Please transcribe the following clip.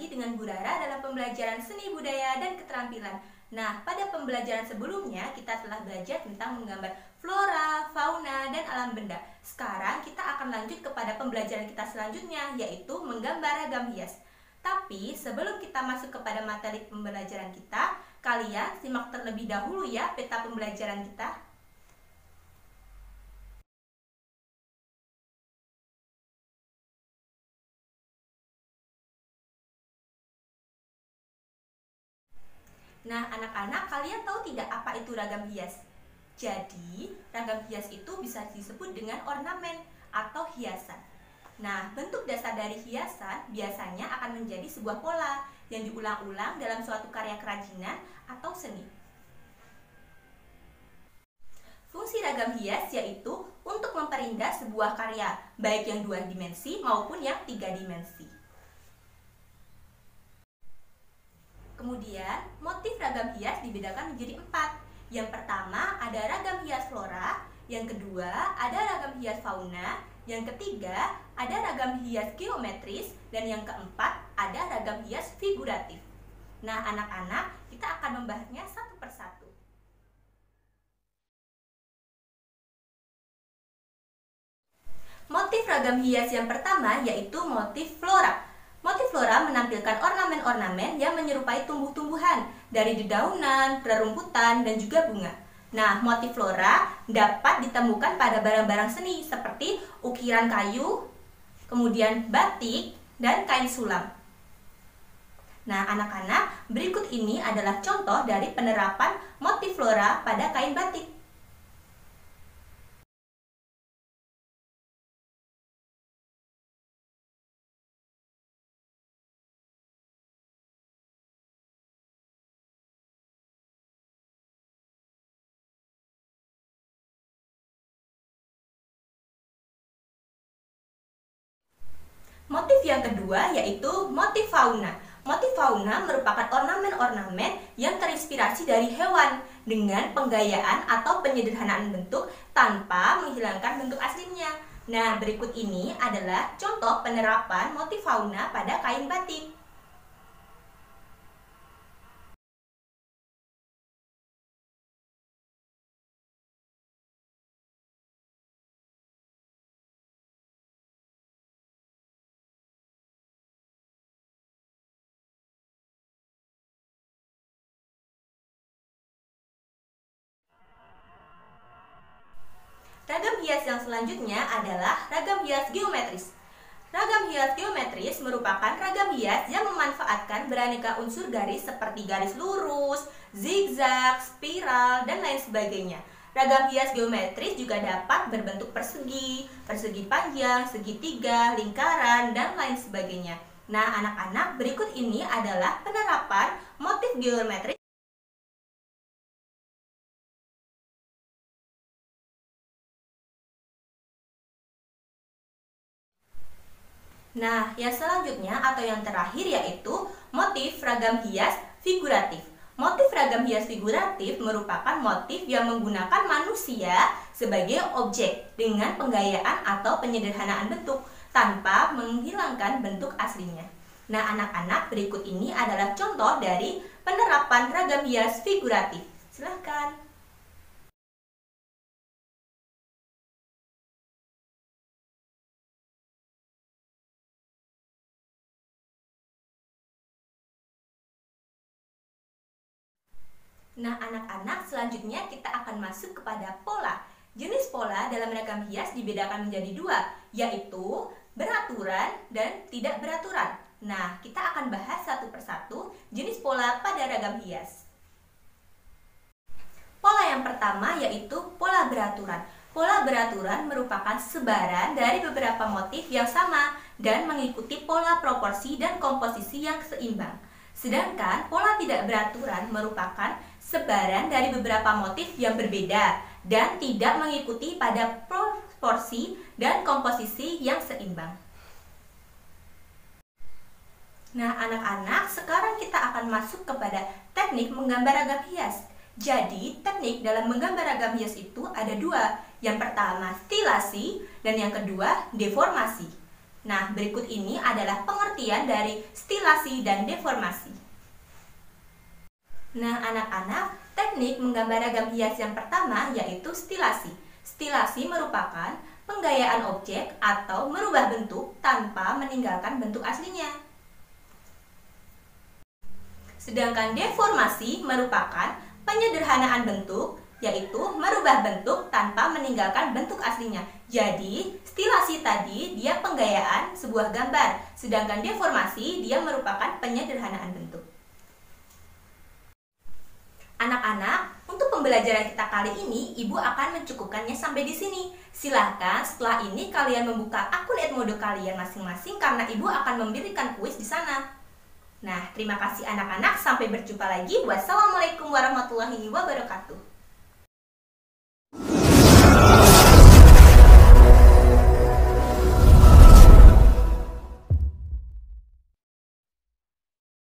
lagi dengan Bu Rara dalam pembelajaran seni budaya dan keterampilan. Nah, pada pembelajaran sebelumnya kita telah belajar tentang menggambar flora, fauna, dan alam benda. Sekarang kita akan lanjut kepada pembelajaran kita selanjutnya, yaitu menggambar ragam hias. Tapi sebelum kita masuk kepada materi pembelajaran kita, kalian simak terlebih dahulu ya peta pembelajaran kita. Nah, anak-anak, kalian tahu tidak apa itu ragam hias? Jadi, ragam hias itu bisa disebut dengan ornamen atau hiasan. Nah, bentuk dasar dari hiasan biasanya akan menjadi sebuah pola yang diulang-ulang dalam suatu karya kerajinan atau seni. Fungsi ragam hias yaitu untuk memperindah sebuah karya, baik yang 2 dimensi maupun yang 3 dimensi. Kemudian, motif ragam hias dibedakan menjadi 4. Yang pertama ada ragam hias flora, yang kedua ada ragam hias fauna, yang ketiga ada ragam hias geometris, dan yang keempat ada ragam hias figuratif. Nah, anak-anak, kita akan membahasnya satu persatu. Motif ragam hias yang pertama yaitu motif flora. Motif flora menampilkan ornamen-ornamen yang menyerupai tumbuh-tumbuhan dari dedaunan, rerumputan, dan juga bunga. Nah, motif flora dapat ditemukan pada barang-barang seni seperti ukiran kayu, kemudian batik, dan kain sulam. Nah, anak-anak, berikut ini adalah contoh dari penerapan motif flora pada kain batik. Motif yang kedua yaitu motif fauna. Motif fauna merupakan ornamen-ornamen yang terinspirasi dari hewan dengan penggayaan atau penyederhanaan bentuk tanpa menghilangkan bentuk aslinya. Nah, berikut ini adalah contoh penerapan motif fauna pada kain batik. Ragam hias yang selanjutnya adalah ragam hias geometris. Ragam hias geometris merupakan ragam hias yang memanfaatkan beraneka unsur garis seperti garis lurus, zigzag, spiral, dan lain sebagainya. Ragam hias geometris juga dapat berbentuk persegi, persegi panjang, segitiga, lingkaran, dan lain sebagainya. Nah, anak-anak, berikut ini adalah penerapan motif geometris. Nah, yang selanjutnya atau yang terakhir yaitu motif ragam hias figuratif. Motif ragam hias figuratif merupakan motif yang menggunakan manusia sebagai objek dengan penggayaan atau penyederhanaan bentuk tanpa menghilangkan bentuk aslinya. Nah, anak-anak, berikut ini adalah contoh dari penerapan ragam hias figuratif. Silahkan. Nah, anak-anak, selanjutnya kita akan masuk kepada pola. Jenis pola dalam ragam hias dibedakan menjadi 2, yaitu beraturan dan tidak beraturan. Nah, kita akan bahas satu persatu jenis pola pada ragam hias. Pola yang pertama yaitu pola beraturan. Pola beraturan merupakan sebaran dari beberapa motif yang sama dan mengikuti pola proporsi dan komposisi yang seimbang. Sedangkan pola tidak beraturan merupakan sebaran dari beberapa motif yang berbeda dan tidak mengikuti pada proporsi dan komposisi yang seimbang. Nah, anak-anak, sekarang kita akan masuk kepada teknik menggambar ragam hias. Jadi, teknik dalam menggambar ragam hias itu ada 2. Yang pertama, stilasi, dan yang kedua, deformasi. Nah, berikut ini adalah pengertian dari stilasi dan deformasi. Nah, anak-anak, teknik menggambar ragam hias yang pertama yaitu stilasi. Stilasi merupakan penggayaan objek atau merubah bentuk tanpa meninggalkan bentuk aslinya. Sedangkan deformasi merupakan penyederhanaan bentuk, yaitu merubah bentuk tanpa meninggalkan bentuk aslinya. Jadi, stilasi tadi dia penggayaan sebuah gambar, sedangkan deformasi dia merupakan penyederhanaan bentuk. Anak-anak, untuk pembelajaran kita kali ini, Ibu akan mencukupkannya sampai di sini. Silahkan setelah ini kalian membuka akun Edmodo kalian masing-masing karena Ibu akan memberikan kuis di sana. Nah, terima kasih anak-anak. Sampai berjumpa lagi. Wassalamualaikum warahmatullahi wabarakatuh.